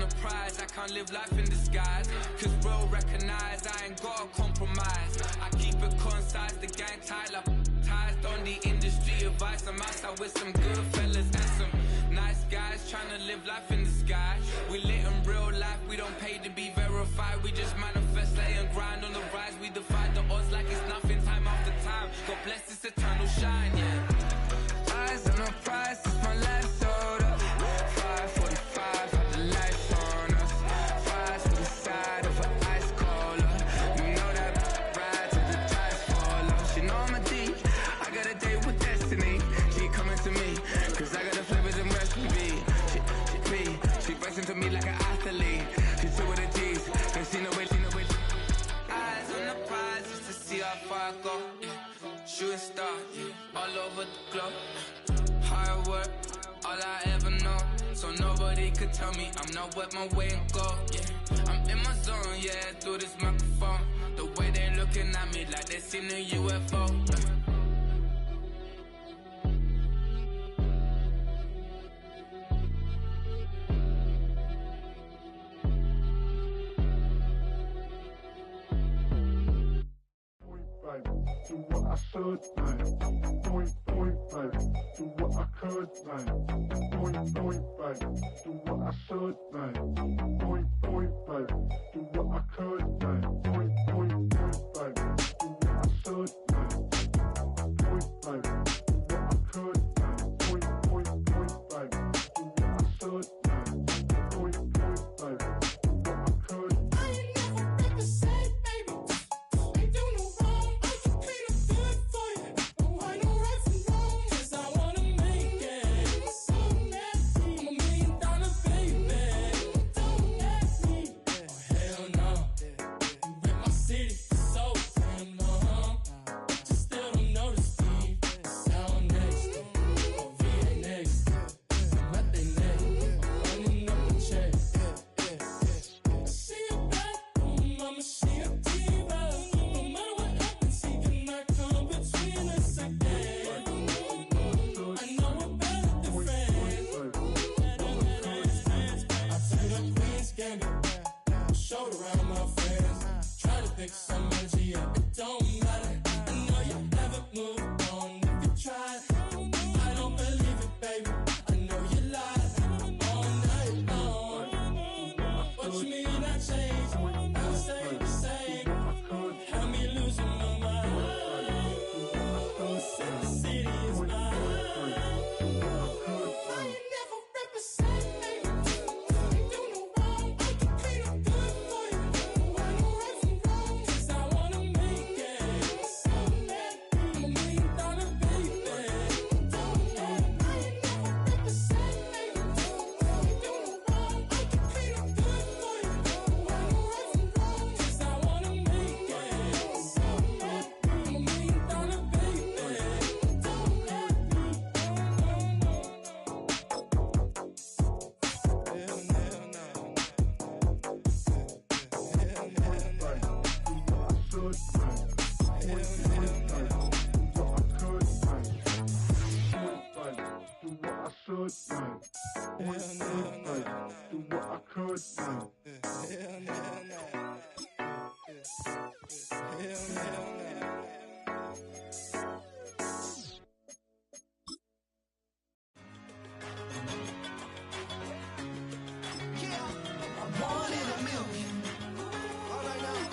the prize, I can't live life in disguise. Cause real recognize I ain't gotta compromise. I keep it concise, the gang tight like ties on the industry advice. I'm outside with some good fellas and some nice guys trying to live life in the sky. We lit in real life, we don't pay to be verified. We just manifest, lay and grind on the rise. We defy the odds like it's nothing, time after time. God bless this eternal shine, yeah. Eyes on the prize, it's my life sold up. 5:45, had the lights on us. Fires to the side of an ice cola. You know that ride till the ties fall off. She know I'm a D, I got a date with destiny. She coming to me, cause I got the flavors and recipe. She racing to me like an athlete. She two with the G's, and she know it. Eyes on the prize, just to see how far I go. Yeah. Shooting star, yeah. All over the globe. Hard work, all I ever know. So nobody could tell me I'm not wet my way and go. Yeah, I'm in my zone, yeah, through this microphone. The way they looking at me like they seen a UFO. Do what I should, like. Point, baby. Do what I could, like. Point, baby. Do what I should, like. Point, baby. Do what I could, like. Point, baby. Do what I should, like. Point, baby. Do what I could, like. Point, baby. Do what I should, like. Point, baby. Do what I could. I ain't never represent, baby. Ain't do no wrong. I can clean up good for you. No, I know right from wrong. 'Cause I wanna make it. So nasty. I'm $1 million baby. Don't ask me. Oh, hell no. You rip my city so damn long. Just still don't notice me. Sound next. Oh, VA next. What they next. I'm running up a check. She a bad woman, mama, she a diva. No matter what happens, he cannot come between us again. I know we're better than friends. I played up Queen's Gambit, showed around my friends. Try to pick some energy up, it don't matter. I know you haven't moved on if you tried. I don't believe it, baby. I know you lied all night long. What you mean I changed? I stay the same. Had me losing my mind. Said the city is mine. I ain't never represent, baby. Ain't do no wrong. I can clean up good for you. No, I know right from wrong. 'Cause I wanna make it. So nasty. I'm $1 million baby. Don't ask me. I ain't never represent, baby. Ain't do no wrong. I can clean up good for you. No, I know right from wrong. 'Cause I wanna make it. So nasty. I'm $1 million baby. Don't ask me. One in a million. All right now.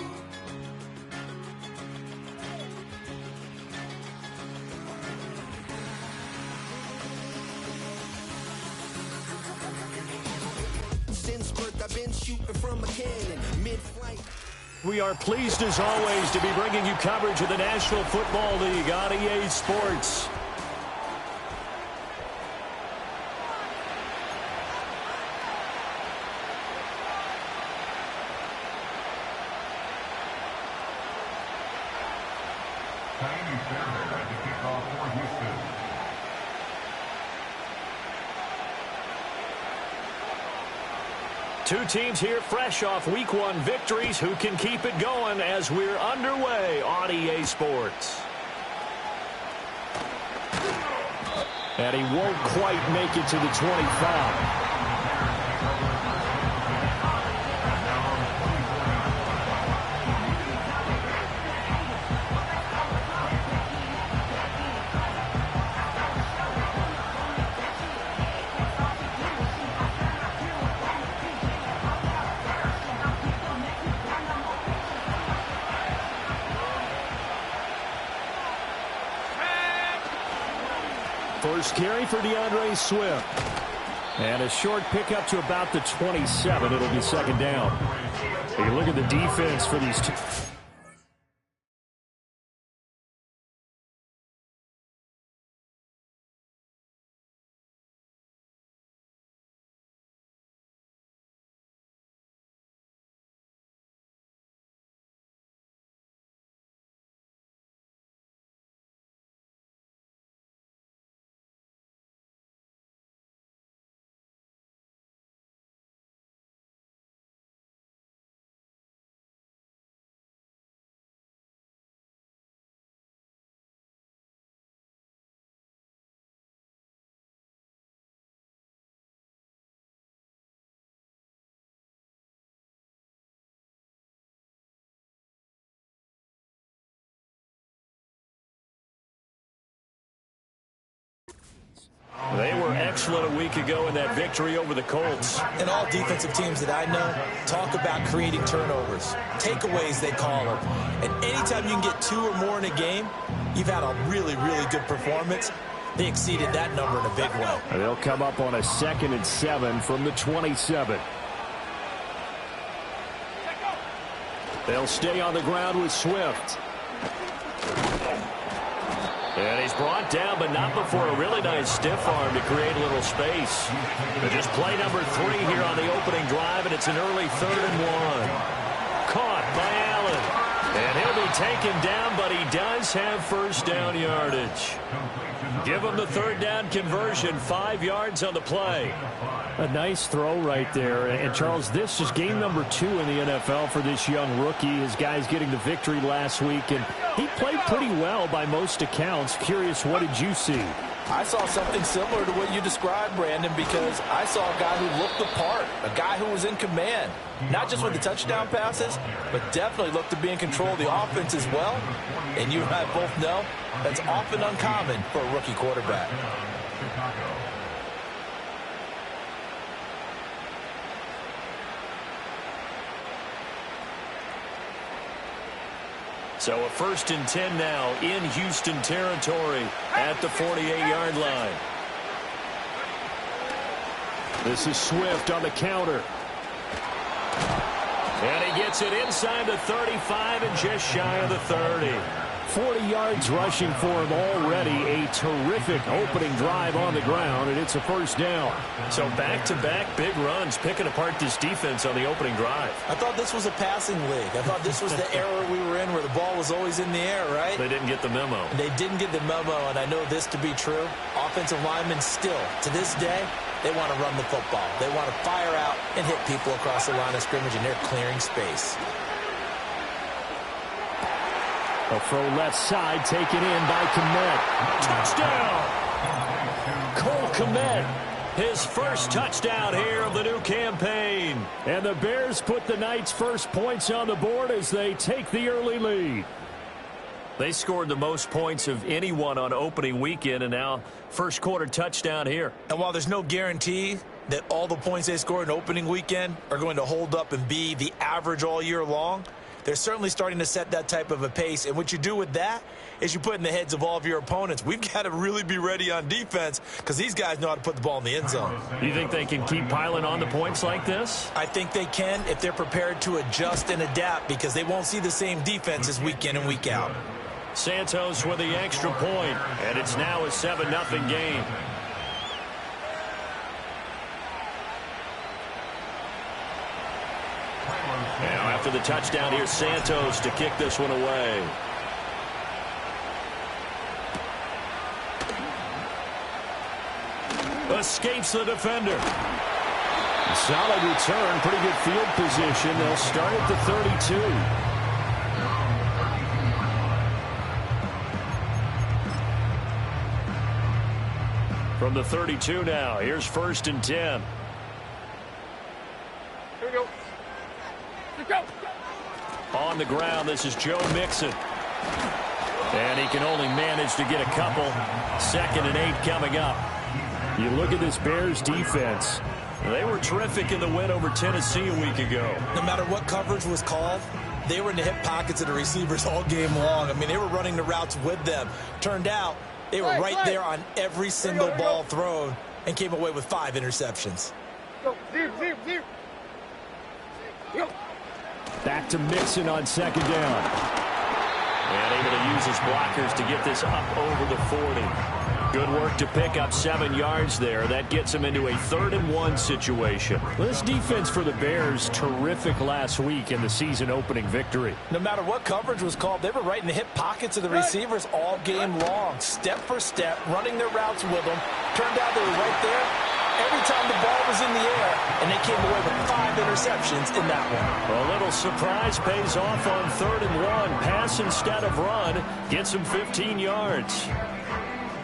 Since birth, I've been shooting from a cannon. Mid-flight. We are pleased as always to be bringing you coverage of the National Football League on EA Sports. Tiny Fairbairn at the kickoff for Houston. Two teams here fresh off Week 1 victories. Who can keep it going as we're underway on EA Sports? And he won't quite make it to the 25. First carry for DeAndre Swift. And a short pickup to about the 27. It'll be second down. You look at the defense for these two. They were excellent a week ago in that victory over the Colts. And all defensive teams that I know talk about creating turnovers. Takeaways, they call them. And anytime you can get 2 or more in a game, you've had a really, really good performance. They exceeded that number in a big way. And they'll come up on a 2nd and 7 from the 27. They'll stay on the ground with Swift. And he's brought down, but not before a really nice stiff arm to create a little space. But just play number 3 here on the opening drive, and it's an early 3rd and 1. Caught by Allen. And he'll be taken down, but he does have first down yardage. Give him the 3rd down conversion, 5 yards on the play. A nice throw right there. And, Charles, this is game number 2 in the NFL for this young rookie. His guys getting the victory last week, and he played pretty well by most accounts. Curious, what did you see? I saw something similar to what you described, Brandon, because I saw a guy who looked the part, a guy who was in command, not just with the touchdown passes, but definitely looked to be in control of the offense as well. And you and I both know that's often uncommon for a rookie quarterback. So a 1st and 10 now in Houston territory at the 48-yard line. This is Swift on the counter. And he gets it inside the 35 and just shy of the 30. 40 yards rushing for him already. A terrific opening drive on the ground, and it's a first down. So back-to-back big runs, picking apart this defense on the opening drive. I thought this was a passing league. I thought this was the era we were in where the ball was always in the air, right? They didn't get the memo. They didn't get the memo, and I know this to be true. Offensive linemen still, to this day, they want to run the football. They want to fire out and hit people across the line of scrimmage, and they're clearing space. A throw left side taken in by Kmet. Touchdown! Cole Kmet, his first touchdown here of the new campaign. And the Bears put the Knights' first points on the board as they take the early lead. They scored the most points of anyone on opening weekend, and now first quarter touchdown here. And while there's no guarantee that all the points they scored in opening weekend are going to hold up and be the average all year long, they're certainly starting to set that type of a pace. And what you do with that is you put in the heads of all of your opponents, we've got to really be ready on defense because these guys know how to put the ball in the end zone. You think they can keep piling on the points like this? I think they can if they're prepared to adjust and adapt, because they won't see the same defenses week in and week out. Santos with the extra point, and it's now a 7-0 game. Now after the touchdown, here's Santos to kick this one away. Escapes the defender. Solid return, pretty good field position. They'll start at the 32. From the 32 now, here's 1st and 10. Here we go. Let's go. On the ground, this is Joe Mixon. And he can only manage to get a couple. 2nd and 8 coming up. You look at this Bears defense. They were terrific in the win over Tennessee a week ago. No matter what coverage was called, they were in the hip pockets of the receivers all game long. I mean, they were running the routes with them. Turned out, They were right there on every single ball thrown and came away with 5 interceptions. Go, zero, zero, zero. Go. Back to Mixon on second down. And able to use his blockers to get this up over the 40. Good work to pick up 7 yards there. That gets him into a 3rd and 1 situation. Well, this defense for the Bears, terrific last week in the season opening victory. No matter what coverage was called, they were right in the hip pockets of the receivers all game long. Step for step, running their routes with them. Turned out they were right there every time the ball was in the air, and they came away with 5 interceptions in that one. A little surprise pays off on 3rd and 1. Pass instead of run. Gets him 15 yards.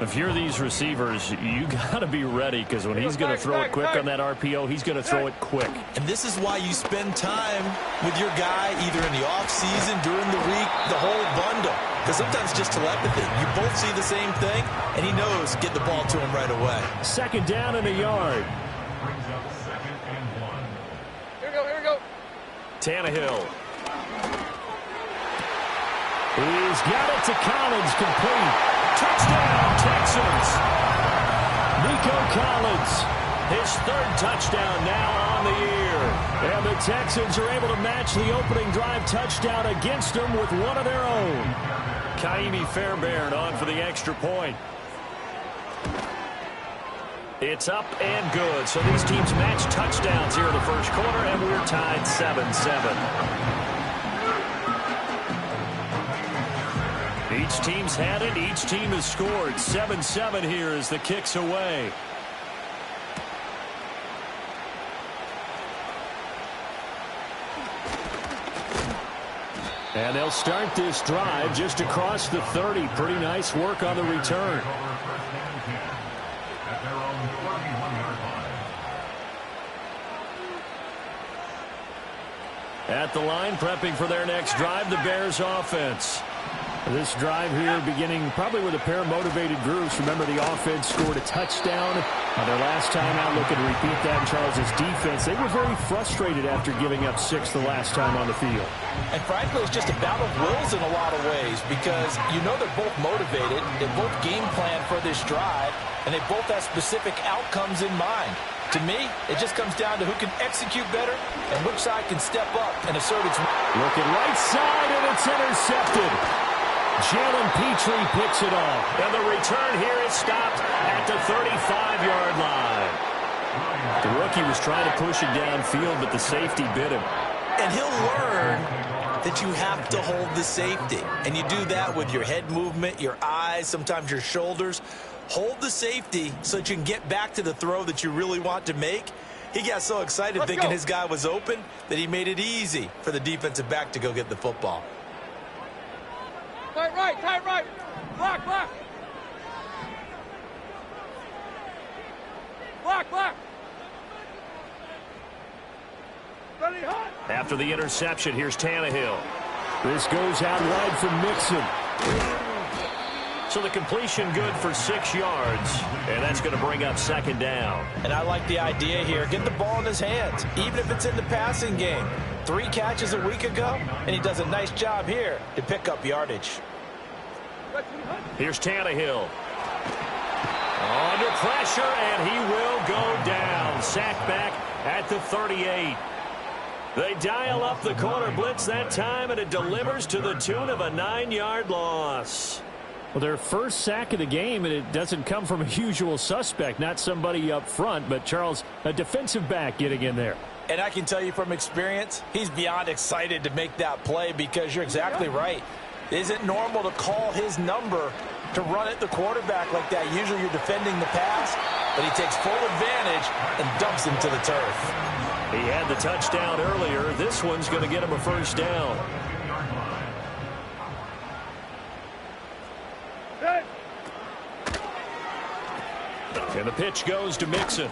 If you're these receivers, you got to be ready, because when he's going to throw it quick on that RPO, he's going to throw it quick. And this is why you spend time with your guy either in the offseason, during the week, the whole bundle. Because sometimes just telepathy. You both see the same thing, and he knows get the ball to him right away. 2nd down and a yard. Brings up 2nd and 1. Here we go, here we go. Tannehill. He's got it to Collins, complete. Touchdown, Texans. Nico Collins, his 3rd touchdown now on the year. And the Texans are able to match the opening drive touchdown against them with one of their own. Kaimi Fairbairn on for the extra point. It's up and good. So these teams match touchdowns here in the first quarter, and we're tied 7-7. Each team's had it. Each team has scored. 7-7 here as the kick's away. And they'll start this drive just across the 30. Pretty nice work on the return. At their own 31-yard line. At the line, prepping for their next drive, the Bears offense. This drive here beginning probably with a pair of motivated groups. Remember, the offense scored a touchdown on their last time out. Looking to repeat that in Charles' defense. They were very frustrated after giving up 6 the last time on the field. And frankly, it's just a battle of wills in a lot of ways, because you know they're both motivated. They both game plan for this drive, and they both have specific outcomes in mind. To me, it just comes down to who can execute better and which side can step up and assert its... Looking right side, and it's intercepted. Jalen Petrie picks it off. And the return here is stopped at the 35-yard line. The rookie was trying to push it downfield, but the safety bit him. And he'll learn that you have to hold the safety. And you do that with your head movement, your eyes, sometimes your shoulders. Hold the safety so that you can get back to the throw that you really want to make. He got so excited thinking his guy was open that he made it easy for the defensive back to go get the football. Tight right, tight right. Block, block. Block, block. Ready, hot. After the interception, here's Tannehill. This goes out wide from Mixon. So the completion good for 6 yards, and that's going to bring up 2nd down. And I like the idea here. Get the ball in his hands, even if it's in the passing game. 3 catches a week ago, and he does a nice job here to pick up yardage. Here's Tannehill. Under pressure, and he will go down. Sacked back at the 38. They dial up the corner blitz that time, and it delivers to the tune of a 9-yard loss. Well, their first sack of the game, and it doesn't come from a usual suspect, not somebody up front, but Charles, a defensive back getting in there. And I can tell you from experience, he's beyond excited to make that play, because you're exactly right. It isn't normal to call his number to run at the quarterback like that. Usually you're defending the pass, but he takes full advantage and dumps him to the turf. He had the touchdown earlier. This one's going to get him a first down. And the pitch goes to Mixon.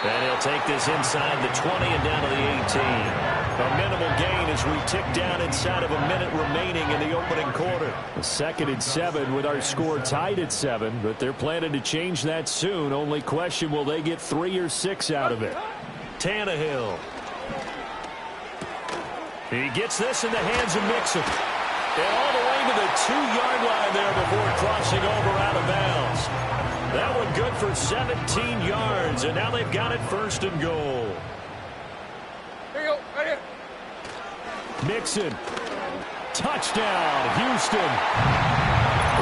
And he'll take this inside the 20 and down to the 18. A minimal gain as we tick down inside of a minute remaining in the opening quarter. 2nd and 7 with our score tied at 7, but they're planning to change that soon. Only question, will they get 3 or 6 out of it? Tannehill. He gets this in the hands of Mixon. And all the way to the 2-yard line there before crossing over out of bounds. That one good for 17 yards, and now they've got it 1st and goal. Here you go, right here. Mixon. Touchdown, Houston.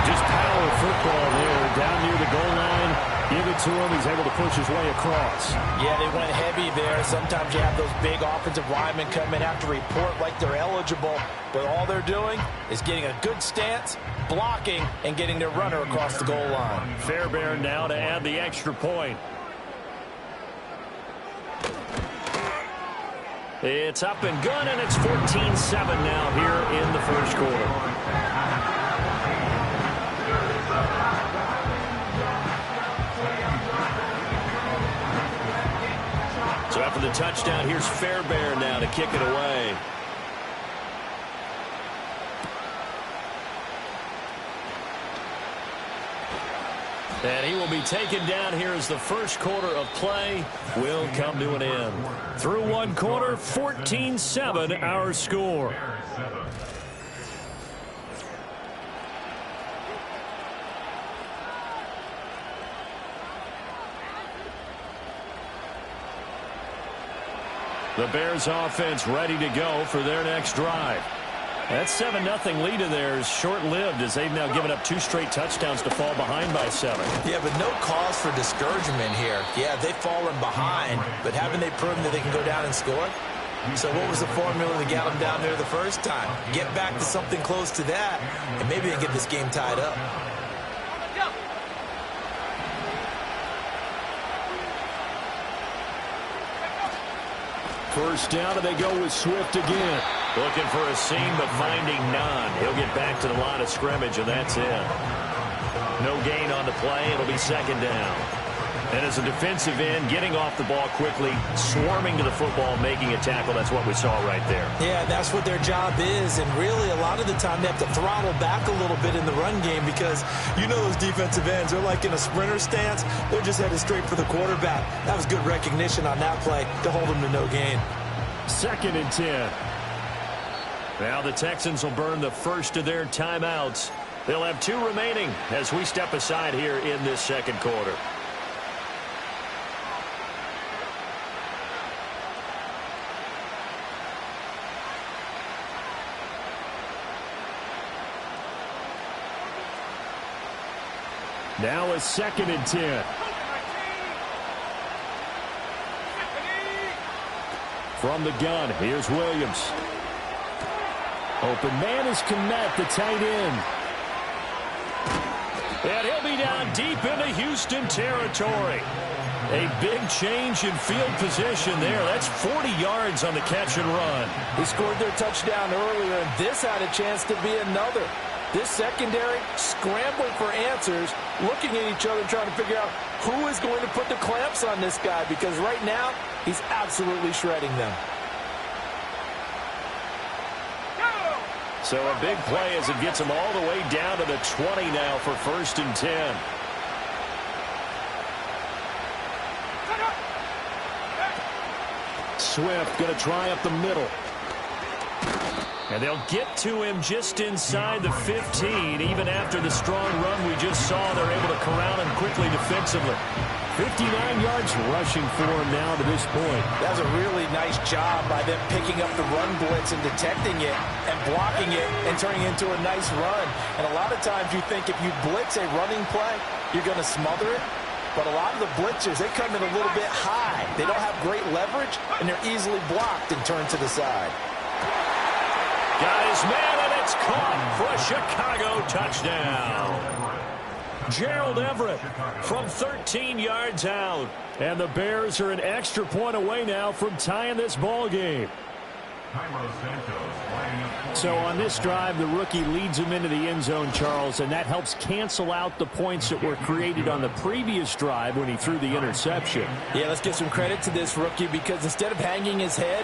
Just power football there, down near the goal line. Give it to him. He's able to push his way across. Yeah, they went heavy there. Sometimes you have those big offensive linemen come in, have to report like they're eligible. But all they're doing is getting a good stance, blocking, and getting their runner across the goal line. Fairbairn now to add the extra point. It's up and good, and it's 14-7 now here in the 1st quarter. So after the touchdown, here's Fairbairn now to kick it away. And he will be taken down here as the 1st quarter of play will come to an end. Through 1 quarter, 14-7 our score. The Bears offense ready to go for their next drive. That 7-0 lead of theirs short-lived as they've now given up 2 straight touchdowns to fall behind by 7. Yeah, but no cause for discouragement here. Yeah, they've fallen behind, but haven't they proven that they can go down and score? So what was the formula to get them down there the first time? Get back to something close to that, and maybe they get this game tied up. First down, and they go with Swift again. Looking for a seam, but finding none. He'll get back to the line of scrimmage, and that's it. No gain on the play. It'll be 2nd down. And as a defensive end, getting off the ball quickly, swarming to the football, making a tackle. That's what we saw right there. Yeah, that's what their job is. And really, a lot of the time, they have to throttle back a little bit in the run game because you know those defensive ends, they're like in a sprinter stance. They're just headed straight for the quarterback. That was good recognition on that play to hold them to no gain. 2nd and 10. Now the Texans will burn the first of their timeouts. They'll have 2 remaining as we step aside here in this 2nd quarter. Now a 2nd and 10. From the gun, here's Williams. Open man is Kmet, the tight end. And he'll be down deep into Houston territory. A big change in field position there. That's 40 yards on the catch and run. They scored their touchdown earlier, and this had a chance to be another. This secondary scrambling for answers, looking at each other, trying to figure out who is going to put the clamps on this guy, because right now he's absolutely shredding them. So a big play as it gets him all the way down to the 20 now for 1st and 10. Swift going to try up the middle. And they'll get to him just inside the 15. Even after the strong run we just saw, they're able to corral him quickly defensively. 59 yards rushing for him now to this point. That's a really nice job by them picking up the run blitz and detecting it and blocking it and turning it into a nice run. And a lot of times you think if you blitz a running play, you're going to smother it. But a lot of the blitzers, they come in a little bit high. They don't have great leverage, and they're easily blocked and turned to the side. Got his man, and it's caught for a Chicago touchdown. Gerald Everett from 13 yards out. And the Bears are an extra point away now from tying this ball game. So on this drive, the rookie leads him into the end zone, Charles, and that helps cancel out the points that were created on the previous drive when he threw the interception. Yeah, let's give some credit to this rookie, because instead of hanging his head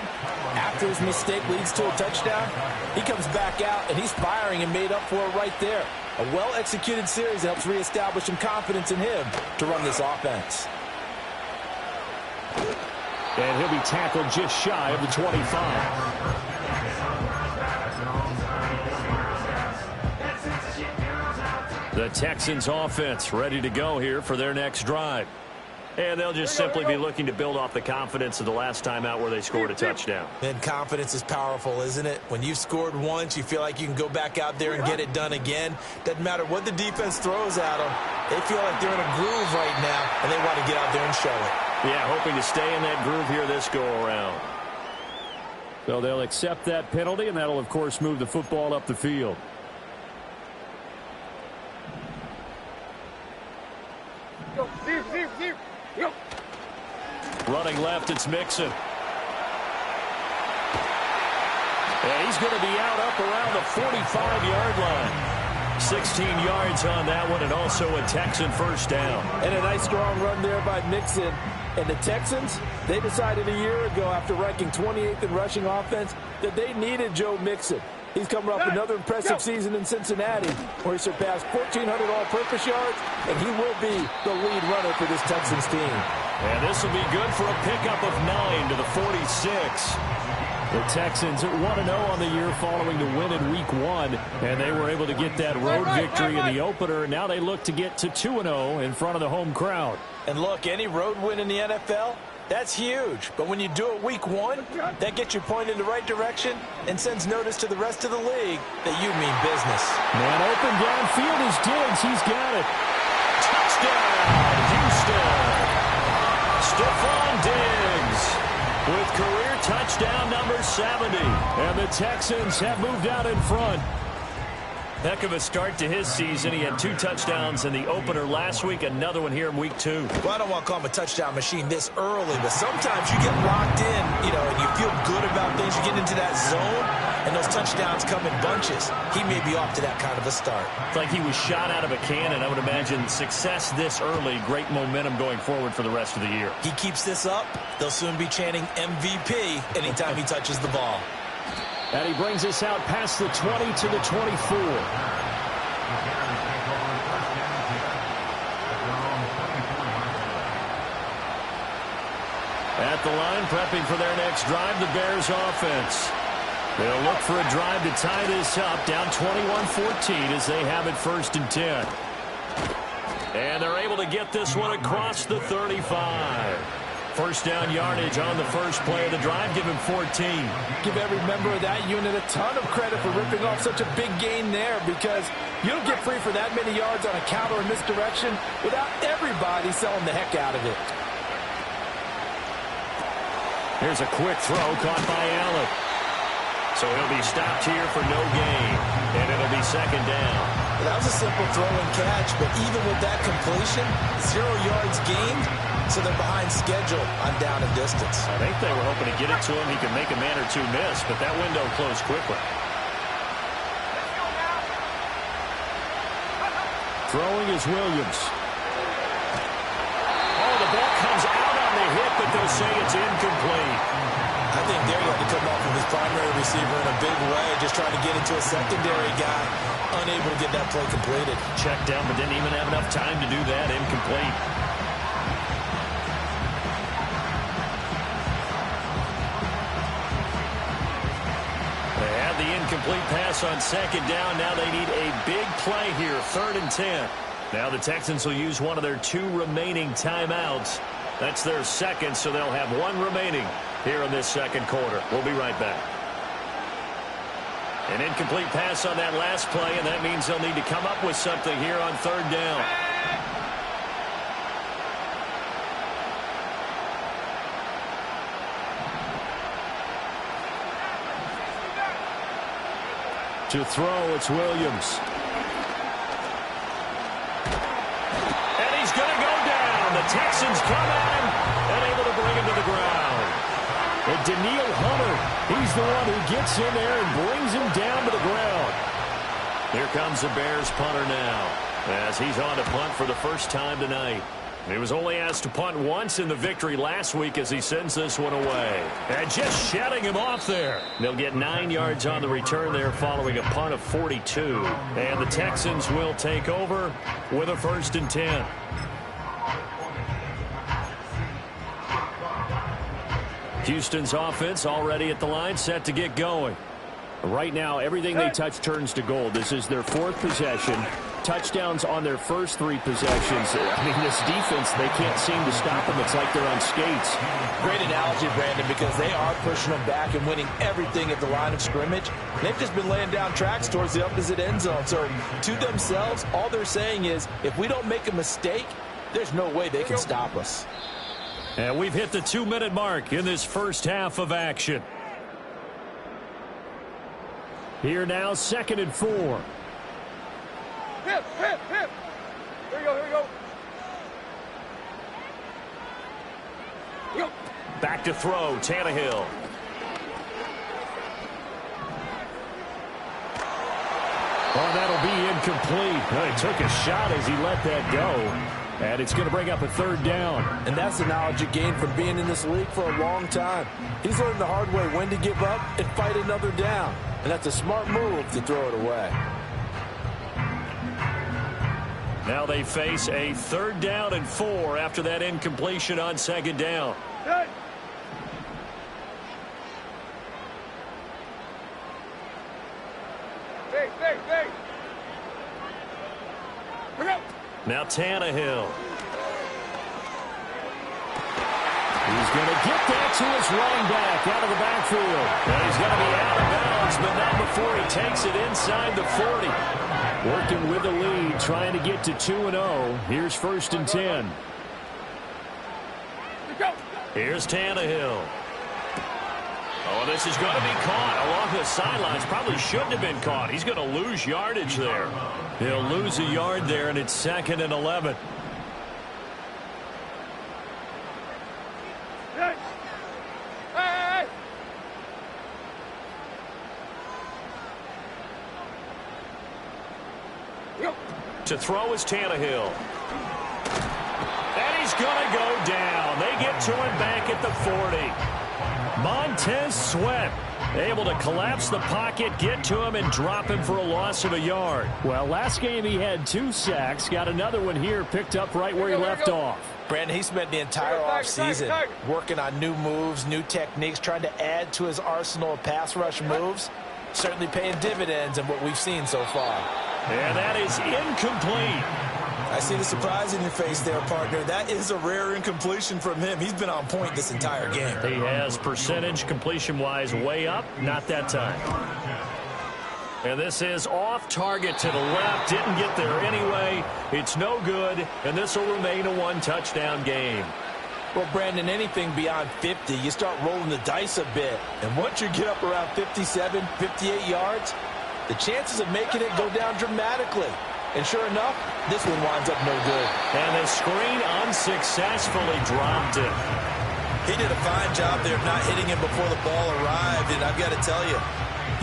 after his mistake leads to a touchdown, he comes back out and he's firing and made up for it right there. A well-executed series helps reestablish some confidence in him to run this offense. And he'll be tackled just shy of the 25. The Texans offense ready to go here for their next drive. And they'll just simply be looking to build off the confidence of the last time out where they scored a touchdown. And confidence is powerful, isn't it? When you've scored once, you feel like you can go back out there and get it done again. Doesn't matter what the defense throws at them. They feel like they're in a groove right now, and they want to get out there and show it. Yeah, hoping to stay in that groove here this go-around. So they'll accept that penalty, and that'll, of course, move the football up the field. Go, Steve. Go. Running left, it's Mixon. And he's going to be out up around the 45-yard line. 16 yards on that one, and also a Texan first down. And a nice strong run there by Mixon. And the Texans, they decided a year ago after ranking 28th in rushing offense that they needed Joe Mixon. He's coming off another impressive season in Cincinnati where he surpassed 1,400 all-purpose yards, and he will be the lead runner for this Texans team. And this will be good for a pickup of 9 to the 46. The Texans at 1-0 on the year following the win in Week 1, and they were able to get that road victory in the opener. Now they look to get to 2-0 in front of the home crowd. And look, any road win in the NFL, that's huge. But when you do it Week 1, that gets you pointed in the right direction and sends notice to the rest of the league that you mean business. Man open downfield is Diggs. He's got it. Touchdown, Houston. Stephon Diggs with career touchdown number 70. And the Texans have moved out in front. Heck of a start to his season. He had 2 touchdowns in the opener last week, another one here in Week 2. Well, I don't want to call him a touchdown machine this early, but sometimes you get locked in, and you feel good about things. You get into that zone, and those touchdowns come in bunches. He may be off to that kind of a start. It's like he was shot out of a cannon. I would imagine success this early, great momentum going forward for the rest of the year. He keeps this up, they'll soon be chanting MVP anytime he touches the ball. And he brings us out past the 20 to the 24. At the line, prepping for their next drive, the Bears offense. They'll look for a drive to tie this up, down 21-14 as they have it 1st and 10. And they're able to get this one across the 35. First down yardage on the first play of the drive. Give him 14. Give every member of that unit a ton of credit for ripping off such a big gain there, because you don't get free for that many yards on a counter or misdirection without everybody selling the heck out of it. Here's a quick throw caught by Allen. So he'll be stopped here for no gain, and it'll be 2nd down. Well, that was a simple throw and catch, but even with that completion, 0 yards gained, so they're behind schedule on down and distance. I think they were hoping to get it to him. He could make a man or 2 miss, but that window closed quickly. Throwing is Williams. Oh, the ball comes out on the hit, but they'll say it's incomplete. I think there he had to come off of his primary receiver in a big way, just trying to get into a secondary guy, unable to get that play completed. Checked down, but didn't even have enough time to do that. Incomplete. They had the incomplete pass on 2nd down. Now they need a big play here, 3rd and 10. Now the Texans will use one of their 2 remaining timeouts. That's their 2nd, so they'll have 1 remaining here in this 2nd quarter. We'll be right back. An incomplete pass on that last play, and that means they'll need to come up with something here on 3rd down. To throw, it's Williams. And he's going to go down. The Texans come at him and able to bring him to the ground. And Daniil Hunter, he's the one who gets in there and brings him down to the ground. Here comes the Bears punter now, as he's on to punt for the first time tonight. He was only asked to punt once in the victory last week as he sends this one away. And just shutting him off there. They'll get 9 yards on the return there following a punt of 42. And the Texans will take over with a 1st and 10. Houston's offense already at the line, set to get going. Right now, everything they touch turns to gold. This is their 4th possession. touchdowns on their first 3 possessions. I mean, this defense, they can't seem to stop them. It's like they're on skates. Great analogy, Brandon, because they are pushing them back and winning everything at the line of scrimmage. They've just been laying down tracks towards the opposite end zone. So to themselves, all they're saying is, if we don't make a mistake, there's no way they can stop us. And we've hit the 2-minute mark in this first half of action. Here now, 2nd and 4. Hip, hip, hip. Here we go, here we go. Yo. Back to throw, Tannehill. Oh, that'll be incomplete. Well, he took a shot as he let that go. And it's going to bring up a 3rd down. And that's the knowledge you gain from being in this league for a long time. He's learned the hard way when to give up and fight another down. And that's a smart move to throw it away. Now they face a 3rd down and 4 after that incompletion on 2nd down. Hey. Big. Bring up. Now Tannehill. He's going to get that to his running back out of the backfield. And he's going to be out of bounds, but not before he takes it inside the 40. Working with the lead, trying to get to 2-0. Here's 1st and 10. Here's Tannehill. Oh, this is going to be caught along the sidelines. Probably shouldn't have been caught. He's going to lose yardage there. He'll lose a yard there, and it's 2nd and 11. Hey. To throw is Tannehill. And he's going to go down. They get to him back at the 40. Montez Sweat able to collapse the pocket, get to him, and drop him for a loss of a yard. Well, last game he had 2 sacks. Got another one here, picked up right where he left off. Brandon, he spent the entire offseason working on new moves, new techniques, trying to add to his arsenal of pass rush moves. Certainly paying dividends in what we've seen so far. And that is incomplete. I see the surprise in your face there, partner. That is a rare incompletion from him. He's been on point this entire game. He has percentage completion-wise way up, not that time. And this is off target to the left. Didn't get there anyway. It's no good, and this will remain a 1-touchdown game. Well, Brandon, anything beyond 50, you start rolling the dice a bit. And once you get up around 57, 58 yards, the chances of making it go down dramatically. And sure enough, this one winds up no good. And the screen unsuccessfully dropped it. He did a fine job there of not hitting him before the ball arrived. And I've got to tell you,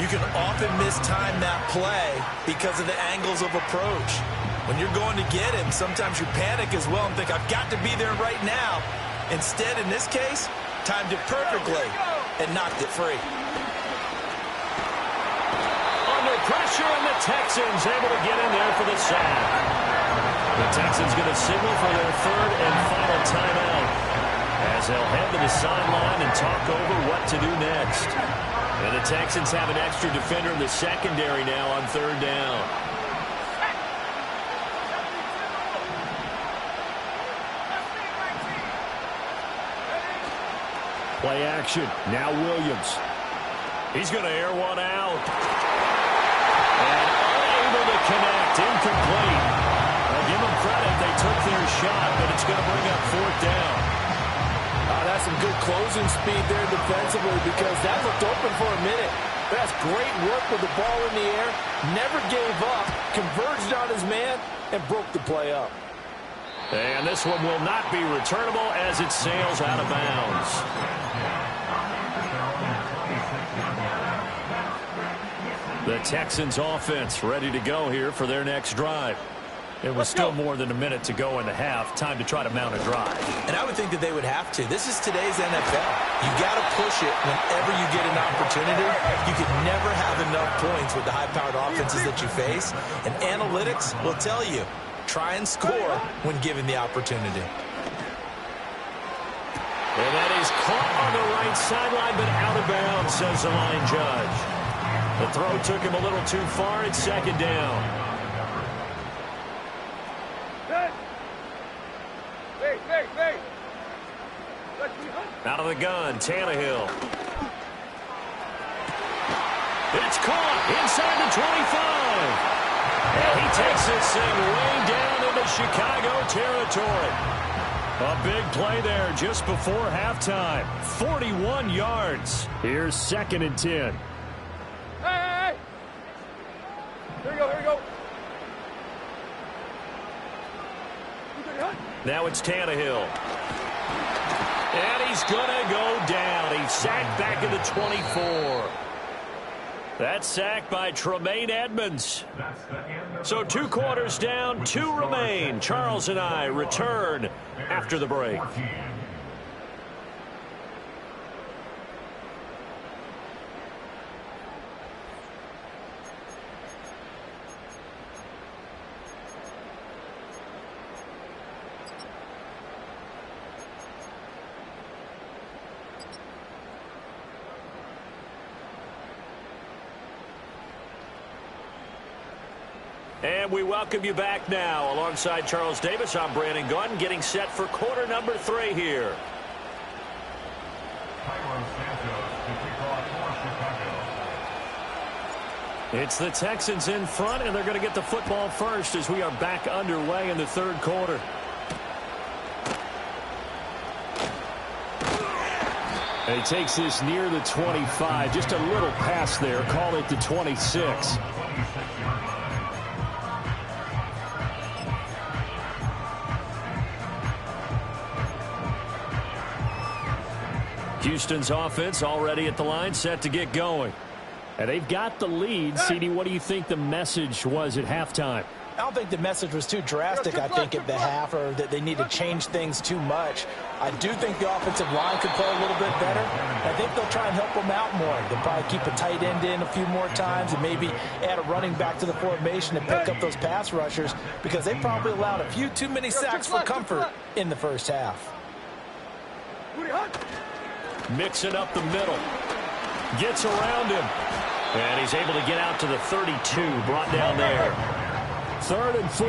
you can often mistime that play because of the angles of approach. When you're going to get him, sometimes you panic as well and think, I've got to be there right now. Instead, in this case, timed it perfectly and knocked it free. Pressure, and the Texans able to get in there for the sack. The Texans going to signal for their 3rd and final timeout as they'll head to the sideline and talk over what to do next. And the Texans have an extra defender in the secondary now on 3rd down. Play action. Now Williams. He's going to air one out. And unable to connect, incomplete. I'll give them credit, they took their shot, but it's going to bring up 4th down. That's some good closing speed there defensively because that looked open for a minute. That's great work with the ball in the air, never gave up, converged on his man, and broke the play up. And this one will not be returnable as it sails out of bounds. The Texans offense ready to go here for their next drive. It was still more than a minute to go in the half. Time to try to mount a drive. And I would think that they would have to. This is today's NFL. You got to push it whenever you get an opportunity. You can never have enough points with the high-powered offenses that you face. And analytics will tell you, try and score when given the opportunity. And that is caught on the right sideline, but out of bounds, says the line judge. The throw took him a little too far. It's 2nd down. Out of the gun, Tannehill. It's caught inside the 25. And he takes this thing way down into Chicago territory. A big play there just before halftime. 41 yards. Here's 2nd and 10. Hey! Here we go, here we go. Now it's Tannehill. And he's going to go down. He's sacked back at the 24. That's sacked by Tremaine Edmonds. So 2 quarters down, 2 remain. Charles and I return after the break. And we welcome you back now. Alongside Charles Davis, I'm Brandon Gunn, getting set for quarter number 3 here. It's the Texans in front, and they're going to get the football first as we are back underway in the 3rd quarter. He takes this near the 25. Just a little pass there. Call it the 26. Houston's offense already at the line, set to get going. And they've got the lead. CD, what do you think the message was at halftime? I don't think the message was too drastic, I think, at the half, or that they need to change things too much. I do think the offensive line could play a little bit better. I think they'll try and help them out more. They'll probably keep a tight end in a few more times and maybe add a running back to the formation and pick up those pass rushers, because they probably allowed a few too many sacks for comfort in the first half. Mixing up the middle. Gets around him. And he's able to get out to the 32. Brought down there. 3rd and 4.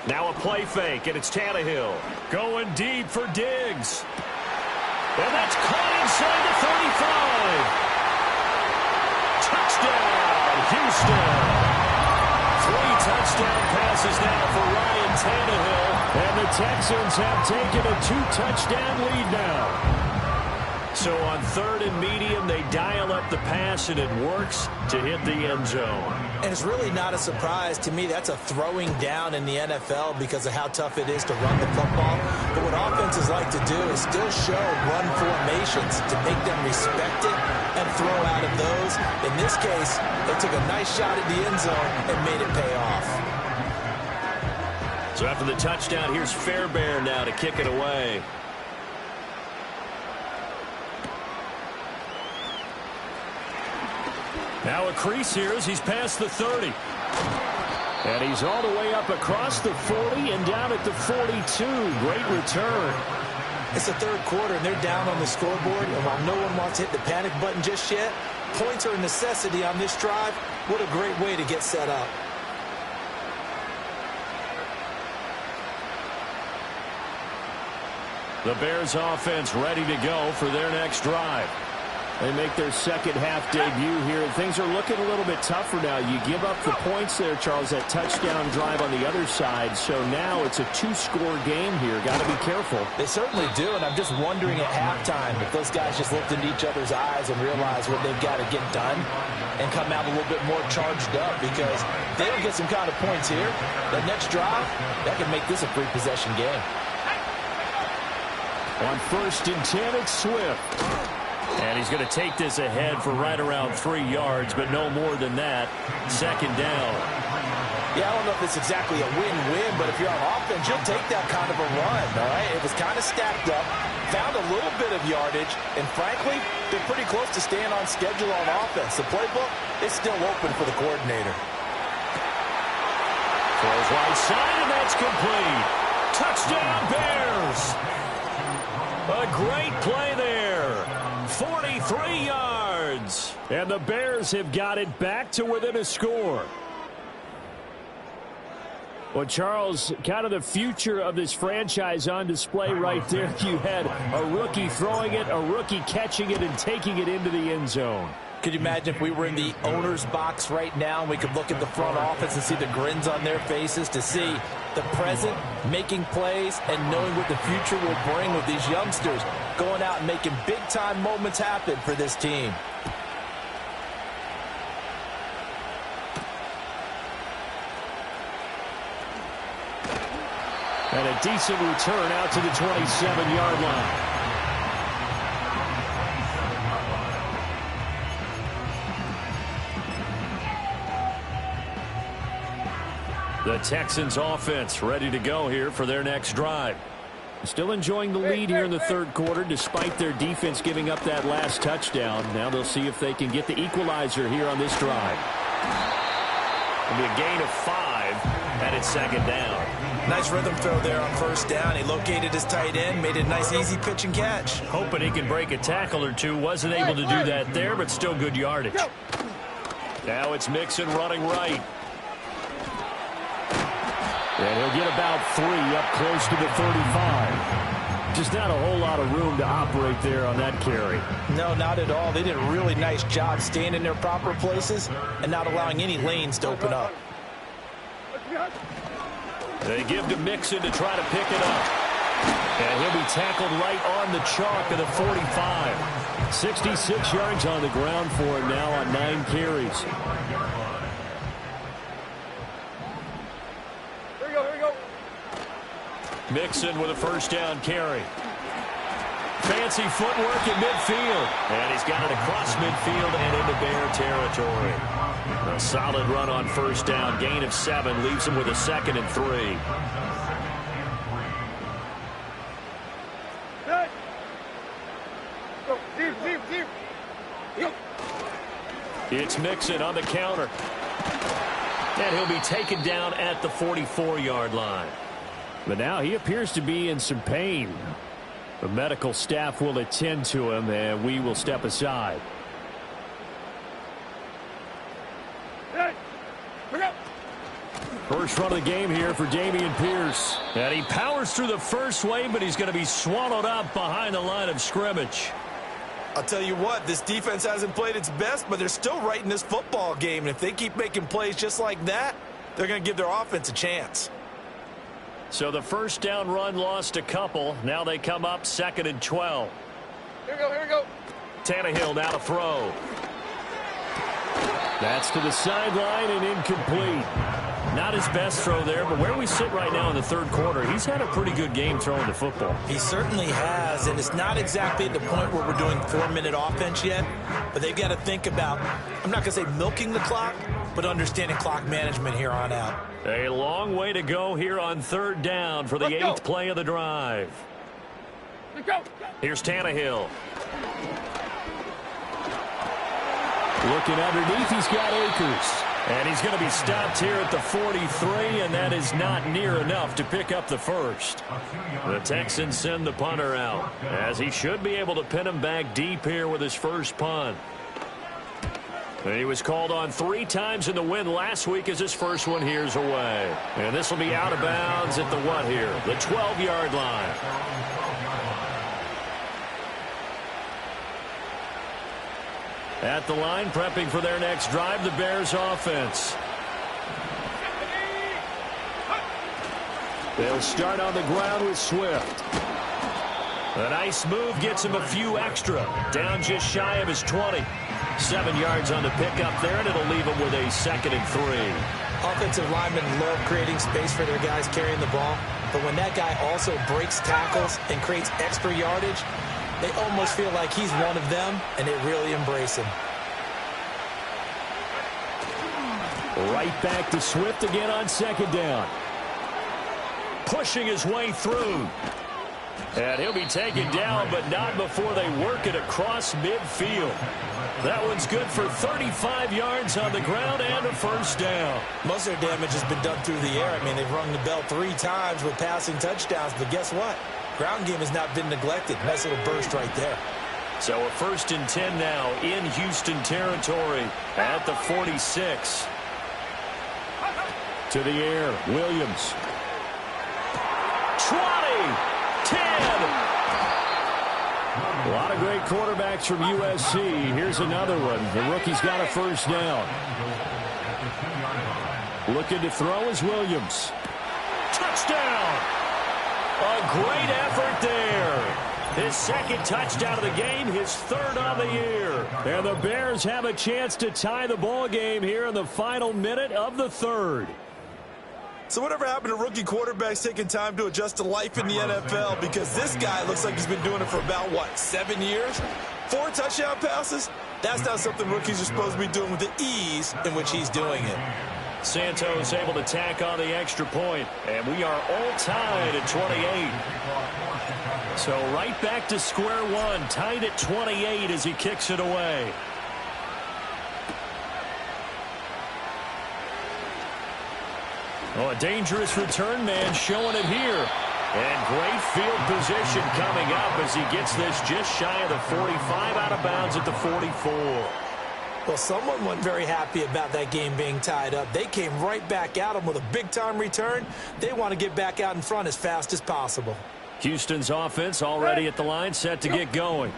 Now a play fake, and it's Tannehill. Going deep for Diggs. And that's caught inside the 35. Touchdown, Houston. 3 touchdown passes now for Ryan Tannehill. And the Texans have taken a 2-touchdown lead now. So on 3rd and medium, they dial up the pass, and it works to hit the end zone. And it's really not a surprise to me. That's a throwing down in the NFL because of how tough it is to run the football. But what offenses like to do is still show run formations to make them respect it and throw out of those. In this case, they took a nice shot at the end zone and made it pay off. So after the touchdown, here's Fairbairn now to kick it away. Now a crease here as he's past the 30. And he's all the way up across the 40 and down at the 42. Great return. It's the 3rd quarter, and they're down on the scoreboard. And while no one wants to hit the panic button just yet, points are a necessity on this drive. What a great way to get set up. The Bears offense ready to go for their next drive. They make their second half debut here, and things are looking a little bit tougher now. You give up the points there, Charles, that touchdown drive on the other side. So now it's a 2-score game here. Got to be careful. They certainly do, and I'm just wondering at halftime if those guys just looked into each other's eyes and realized what they've got to get done and come out a little bit more charged up, because if they don't get some kind of points here, that next drive, that could make this a free-possession game. On 1st and 10, it's Swift. And he's going to take this ahead for right around 3 yards, but no more than that. 2nd down. Yeah, I don't know if it's exactly a win-win, but if you're on offense, you'll take that kind of a run, all right? It was kind of stacked up, found a little bit of yardage, and frankly, they're pretty close to staying on schedule on offense. The playbook is still open for the coordinator. Throws right side, and that's complete. Touchdown, Bears. A great play there. 43 yards. And the Bears have got it back to within a score. Well, Charles, kind of the future of this franchise on display right there. You had a rookie throwing it, a rookie catching it, and taking it into the end zone. Could you imagine if we were in the owner's box right now and we could look at the front office and see the grins on their faces, to see the present making plays and knowing what the future will bring with these youngsters going out and making big-time moments happen for this team. And a decent return out to the 27-yard line. The Texans offense ready to go here for their next drive. Still enjoying the lead here in the third quarter despite their defense giving up that last touchdown. Now they'll see if they can get the equalizer here on this drive. It'll be a gain of 5, and it's second down. Nice rhythm throw there on first down. He located his tight end, made it a nice easy pitch and catch. Hoping he can break a tackle or two. Wasn't able to do that there, but still good yardage. Now it's Mixon running right. And he'll get about 3 up close to the 35. Just not a whole lot of room to operate there on that carry. No, not at all. They did a really nice job staying in their proper places and not allowing any lanes to open up. They give to Mixon to try to pick it up. And he'll be tackled right on the chalk of the 45. 66 yards on the ground for him now on 9 carries. Mixon with a first down carry. Fancy footwork in midfield. And he's got it across midfield and into Bear territory. A solid run on first down. Gain of 7 leaves him with a 2nd and 3. It's Mixon on the counter. And he'll be taken down at the 44-yard line. But now he appears to be in some pain. The medical staff will attend to him, and we will step aside. First run of the game here for Dameon Pierce. And he powers through the first wave, but he's going to be swallowed up behind the line of scrimmage. I'll tell you what, this defense hasn't played its best, but they're still right in this football game. And if they keep making plays just like that, they're going to give their offense a chance. So the first down run lost a couple. Now they come up 2nd and 12. Here we go. Tannehill now to throw. That's to the sideline and incomplete. Not his best throw there, but where we sit right now in the third quarter, he's had a pretty good game throwing the football. He certainly has, and it's not exactly at the point where we're doing 4-minute offense yet, but they've got to think about, I'm not going to say milking the clock, but understanding clock management here on out. A long way to go here on third down for the 8th play of the drive. Let's go. Here's Tannehill. Looking underneath, he's got Akers. And he's going to be stopped here at the 43, and that is not near enough to pick up the first. The Texans send the punter out, as he should be able to pin him back deep here with his first punt. And he was called on 3 times in the win last week as his first one here's away. And this will be out of bounds at the what here? The 12-yard line. At the line, prepping for their next drive, the Bears offense. They'll start on the ground with Swift. A nice move gets him a few extra. Down just shy of his 20. 7 yards on the pickup there, and it'll leave him with a 2nd and 3. Offensive linemen love creating space for their guys carrying the ball, but when that guy also breaks tackles and creates extra yardage, they almost feel like he's one of them, and they really embrace him. Right back to Swift again on 2nd down. Pushing his way through. And he'll be taken down, but not before they work it across midfield. That one's good for 35 yards on the ground and a first down. Most of their damage has been done through the air. I mean, they've rung the bell 3 times with passing touchdowns, but guess what? Ground game has not been neglected. Nice little burst right there. So a 1st and 10 now in Houston territory at the 46. To the air, Williams. 20, 10. A lot of great quarterbacks from USC. Here's another one. The rookie's got a first down. Looking to throw is Williams. Touchdown! A great effort there. His second touchdown of the game, his third on the year. And the Bears have a chance to tie the ball game here in the final minute of the third. So whatever happened to rookie quarterbacks taking time to adjust to life in the NFL? Because this guy looks like he's been doing it for about, 7 years? 4 touchdown passes? That's not something rookies are supposed to be doing with the ease in which he's doing it. Santos able to tack on the extra point, and we are all tied at 28. So right back to square one, tied at 28 as he kicks it away. Oh, a dangerous return man showing it here. And great field position coming up as he gets this just shy of the 45, out of bounds at the 44. Well, someone wasn't very happy about that game being tied up. They came right back at him with a big-time return. They want to get back out in front as fast as possible. Houston's offense already at the line, set to get going.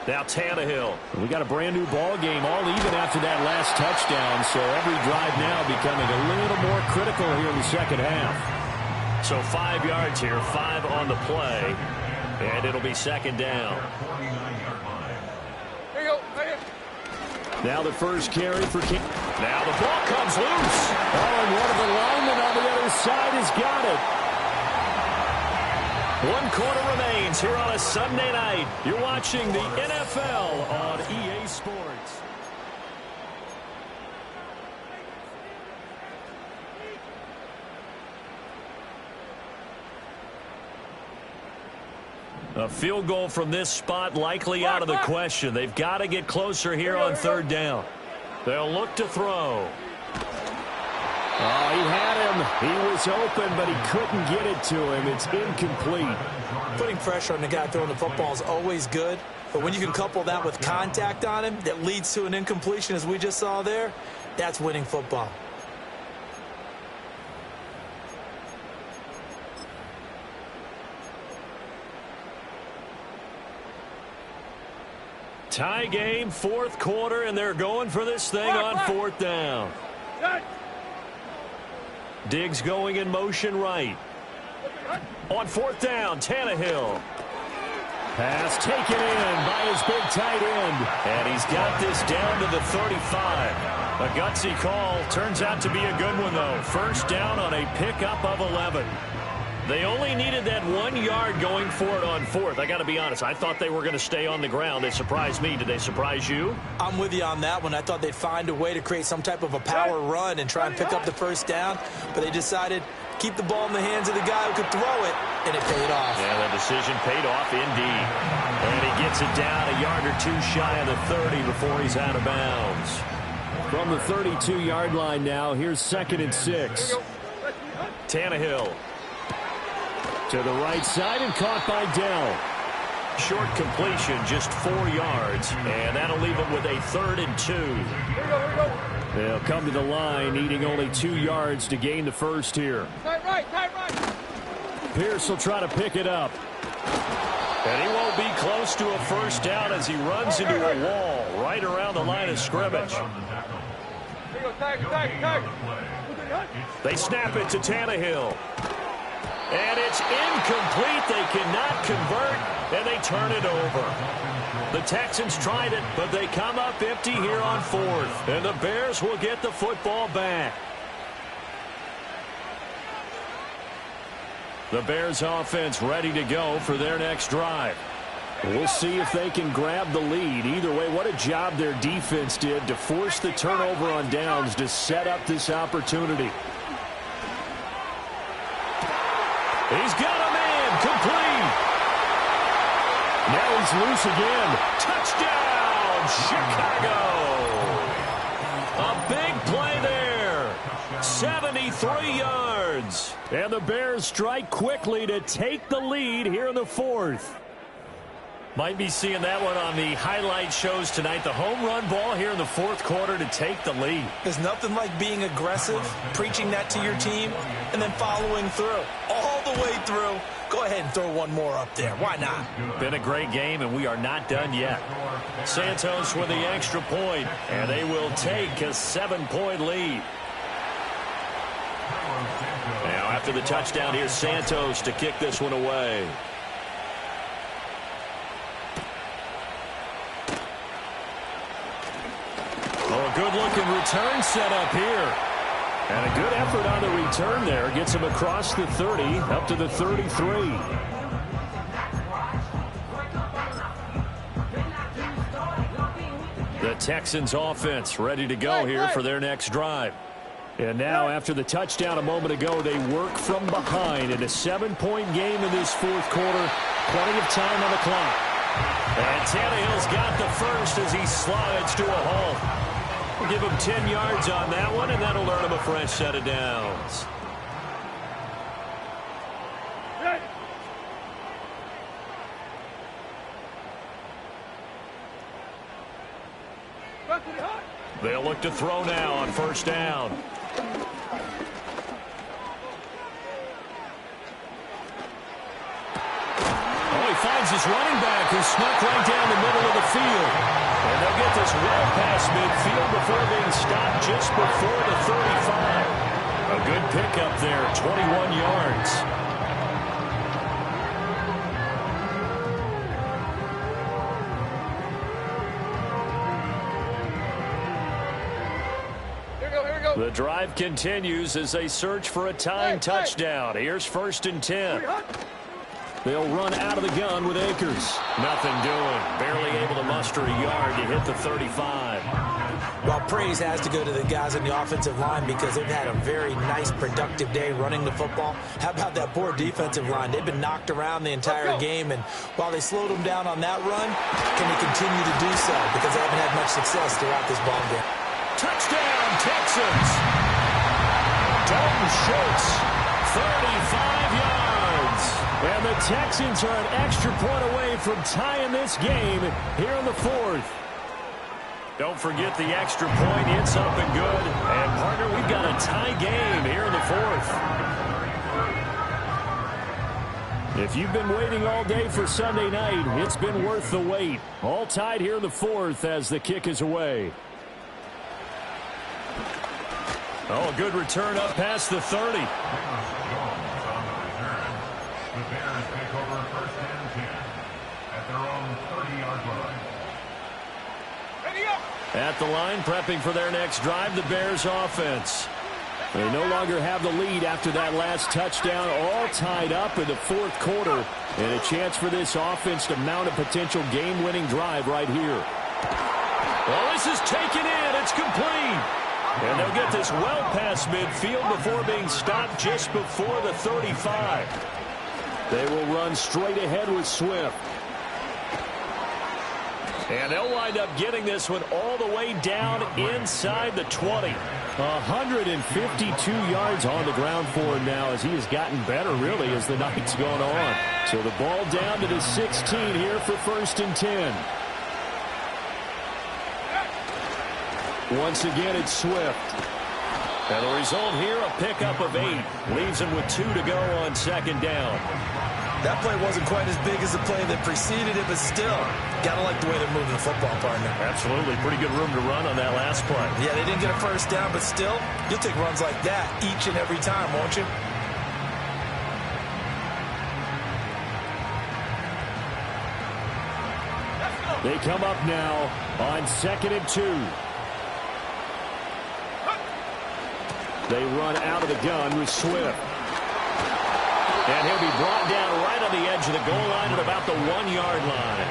Now Tannehill. We got a brand-new ball game, all even after that last touchdown, so every drive now becoming a little more critical here in the second half. So 5 yards here, 5 on the play, and it'll be second down. Here you go. Right here. Now the first carry for King. Now the ball comes loose. Oh, and one of the linemen on the other side has got it. 1 quarter remains here on a Sunday night. You're watching the NFL on EA Sports. A field goal from this spot likely out of the question. They've got to get closer here on third down. They'll look to throw. Oh, he had him. He was open, but he couldn't get it to him. It's incomplete. Putting pressure on the guy throwing the football is always good, but when you can couple that with contact on him that leads to an incompletion, as we just saw there, that's winning football. Tie game, 4th quarter, and they're going for this thing on 4th down. Diggs going in motion right. On 4th down, Tannehill. Pass taken in by his big tight end. And he's got this down to the 35. A gutsy call. Turns out to be a good one, though. First down on a pickup of 11. They only needed that 1 yard going for it on 4th. I got to be honest, I thought they were going to stay on the ground. They surprised me. Did they surprise you? I'm with you on that one. I thought they'd find a way to create some type of a power run and try and pick up the first down, but they decided keep the ball in the hands of the guy who could throw it, and it paid off. Yeah, the decision paid off indeed. And he gets it down a yard or two shy of the 30 before he's out of bounds. From the 32-yard line now, here's 2nd and 6. Tannehill. To the right side and caught by Dell. Short completion, just 4 yards, and that'll leave them with a 3rd and 2. Here we go. They'll come to the line, needing only 2 yards to gain the first here. Tight right. Pierce will try to pick it up. And he won't be close to a first down as he runs into a wall right around the line of scrimmage. Here you go. Tag. They snap it to Tannehill. And it's incomplete. They cannot convert, and they turn it over. The Texans tried it, but they come up empty here on 4th. And the Bears will get the football back. The Bears offense ready to go for their next drive. We'll see if they can grab the lead. Either way, what a job their defense did to force the turnover on downs to set up this opportunity. He's got a man, complete. Now he's loose again. Touchdown, Chicago. A big play there. 73 yards. And the Bears strike quickly to take the lead here in the 4th. Might be seeing that one on the highlight shows tonight. The home run ball here in the fourth quarter to take the lead. There's nothing like being aggressive, preaching that to your team, and then following through. All the way through. Go ahead and throw one more up there. Why not? Been a great game, and we are not done yet. Santos with the extra point, and they will take a 7-point lead. Now, after the touchdown, here's Santos to kick this one away. Oh, a good-looking return set up here. And a good effort on the return there. Gets him across the 30, up to the 33. The Texans offense ready to go here for their next drive. And now, after the touchdown a moment ago, they work from behind in a 7-point game in this fourth quarter. Plenty of time on the clock. And Tannehill's got the first as he slides to a halt. We'll give him 10 yards on that one, and that'll earn him a fresh set of downs. They'll look to throw now on first down. Oh, he finds his running back who snuck right down the middle of the field. And they'll get this well past midfield before being stopped just before the 35. A good pickup there, 21 yards. The drive continues as they search for a tying touchdown. Here's 1st and 10. They'll run out of the gun with Akers. Nothing doing. Barely able to muster a yard to hit the 35. Well, praise has to go to the guys on the offensive line because they've had a very nice, productive day running the football. How about that poor defensive line? They've been knocked around the entire game, and while they slowed them down on that run, can they continue to do so? Because they haven't had much success throughout this ball game. Touchdown, Texans! Dalton Schultz, 35 yards. And the Texans are an extra point away from tying this game here in the fourth. Don't forget the extra point. It's up and good. And, partner, we've got a tie game here in the fourth. If you've been waiting all day for Sunday night, it's been worth the wait. All tied here in the fourth as the kick is away. Oh, a good return up past the 30. The Bears take over 1st and 10 at their own 30-yard line. At the line, prepping for their next drive, the Bears offense. They no longer have the lead after that last touchdown, all tied up in the fourth quarter. And a chance for this offense to mount a potential game-winning drive right here. Well, this is taken in. It's complete. And they'll get this well past midfield before being stopped just before the 35. They will run straight ahead with Swift. And they'll wind up getting this one all the way down inside the 20. 152 yards on the ground for him now as he has gotten better, really, as the night's gone on. So the ball down to the 16 here for 1st and 10. Once again, it's Swift. And the result here, a pickup of 8. Leaves him with 2 to go on 2nd down. That play wasn't quite as big as the play that preceded it, but still, gotta like the way they're moving the football, partner. Absolutely. Pretty good room to run on that last play. Yeah, they didn't get a first down, but still, you'll take runs like that each and every time, won't you? They come up now on 2nd and 2. They run out of the gun with Swift. And he'll be brought down right on the edge of the goal line at about the 1-yard line.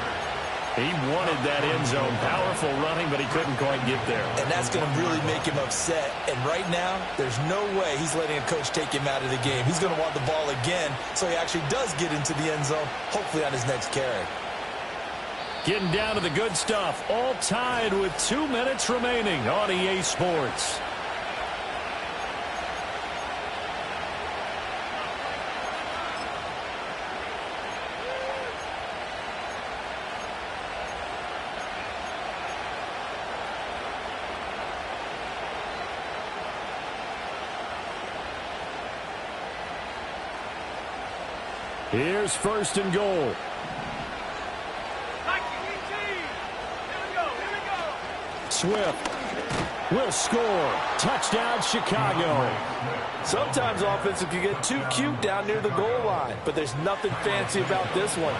He wanted that end zone. Powerful running, but he couldn't quite get there. And that's going to really make him upset. And right now, there's no way he's letting a coach take him out of the game. He's going to want the ball again, so he actually does get into the end zone, hopefully on his next carry. Getting down to the good stuff. All tied with 2 minutes remaining on EA Sports. Here's first and goal. Swift will score. Touchdown, Chicago. Sometimes offense can get too cute down near the goal line, but there's nothing fancy about this one.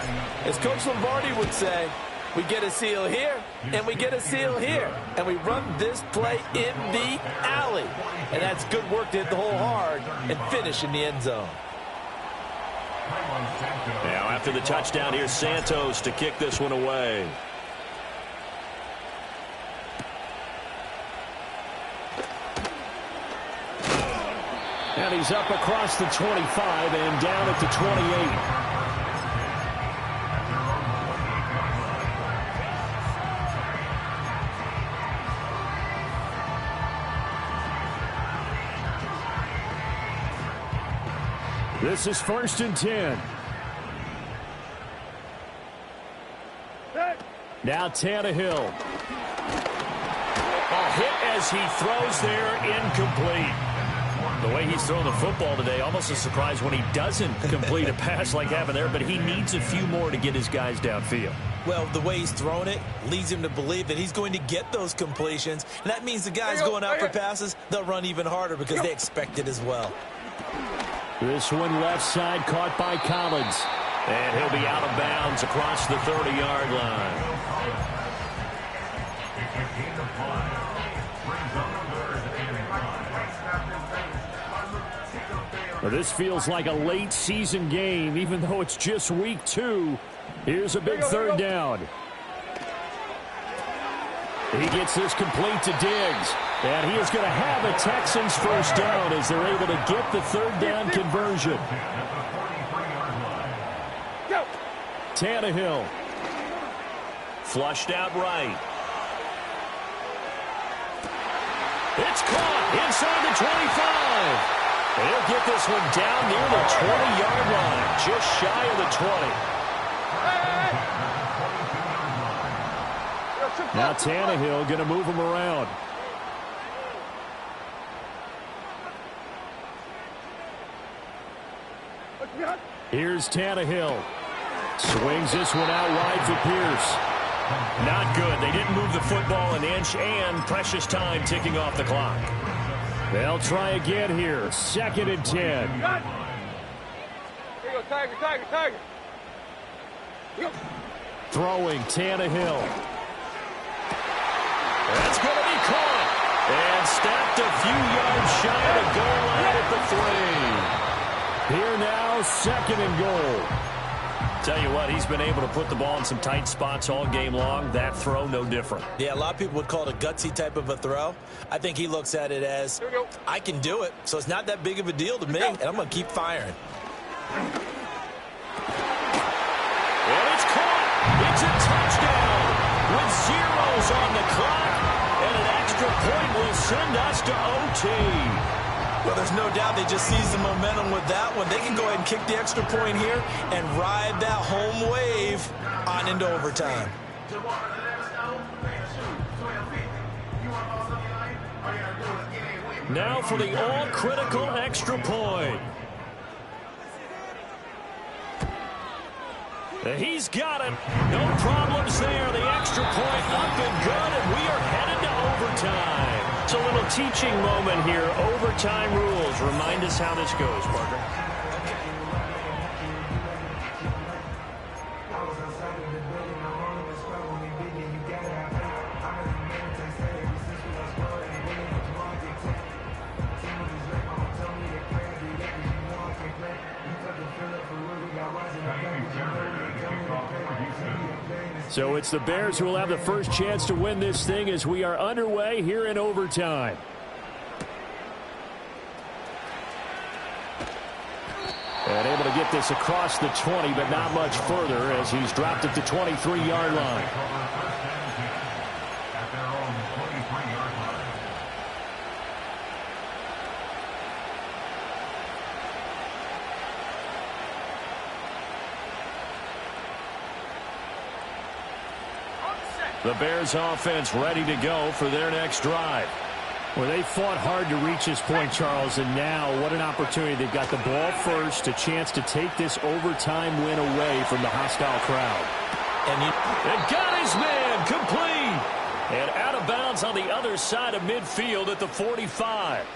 As Coach Lombardi would say, we get a seal here, and we get a seal here, and we run this play in the alley. And that's good work to hit the hole hard and finish in the end zone. Now after the touchdown, here's Santos to kick this one away. And he's up across the 25 and down at the 28. This is first and 10. Now Tannehill. A hit as he throws there, incomplete. The way he's throwing the football today, almost a surprise when he doesn't complete a pass like happened there, but he needs a few more to get his guys downfield. Well, the way he's thrown it leads him to believe that he's going to get ththose completions, and that means the guys going out for passes, they'll run even harder because they expect it as well. This one left side caught by Collins. And he'll be out of bounds across the 30-yard line. Well, this feels like a late season game, even though it's just week 2. Here's a big third down. He gets this complete to Diggs. And he is going to have a Texans first down as they're able to get the third down conversion. Tannehill. Flushed out right. It's caught inside the 25. They'll get this one down near the 20-yard line, just shy of the 20. Now Tannehill going to move him around. Here's Tannehill. Swings this one out wide for Pierce. Not good. They didn't move the football an inch, and precious time ticking off the clock. They'll try again here. Second and 10. Here you go, Tiger, Tiger, Tiger. Throwing Tannehill. That's going to be caught. And stacked a few yards shy of the goal line at the 3. Here now, second and goal. Tell you what, he's been able to put the ball in some tight spots all game long. That throw, no different. Yeah, a lot of people would call it a gutsy type of a throw. I think he looks at it as, I can do it, so it's not that big of a deal to me, and I'm going to keep firing. And it's caught. It's a touchdown with zeros on the clock, and an extra point will send us to OT. Well, there's no doubt they just seized the momentum with that one. They can go ahead and kick the extra point here and ride that home wave on into overtime. Now for the all-critical extra point. He's got it. No problems there. The extra point up and good, and we are headed to overtime. It's a little teaching moment here. Overtime rules. Remind us how this goes, Parker. So it's the Bears who will have the first chance to win this thing as we are underway here in overtime. And able to get this across the 20, but not much further as he's dropped at the 23-yard line. The Bears offense ready to go for their next drive. Well, they fought hard to reach this point, Charles, and now what an opportunity. They've got the ball first, a chance to take this overtime win away from the hostile crowd. And got his man complete. And out of bounds on the other side of midfield at the 45.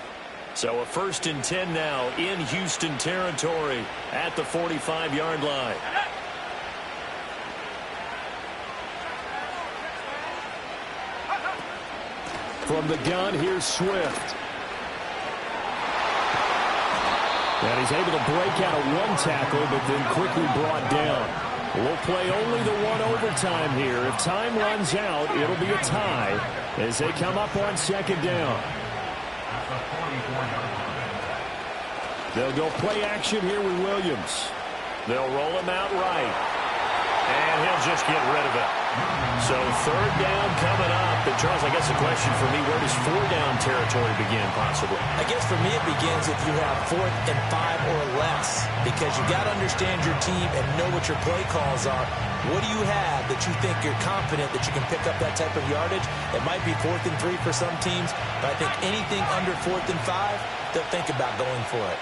So a 1st and 10 now in Houston territory at the 45-yard line. From the gun, here's Swift. And he's able to break out of one tackle, but then quickly brought down. We'll play only the one overtime here. If time runs out, it'll be a tie as they come up on 2nd down. They'll go play action here with Williams. They'll roll him out right. And he'll just get rid of it. So 3rd down coming up. And Charles, I guess the question for me, where does 4th down territory begin possibly? I guess for me it begins if you have 4th and 5 or less, because you got to understand your team and know what your play calls are. What do you have that you think you're confident that you can pick up that type of yardage? It might be 4th and 3 for some teams, but I think anything under 4th and 5, they'll think about going for it.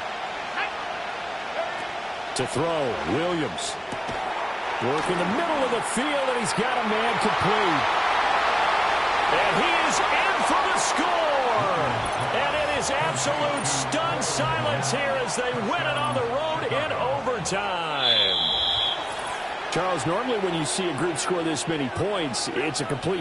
To throw, Williams. Work in the middle of the field, and he's got a man complete. And he is in for the score. And it is absolute stunned silence here as they win it on the road in overtime. Charles, normally when you see a group score this many points, it's a complete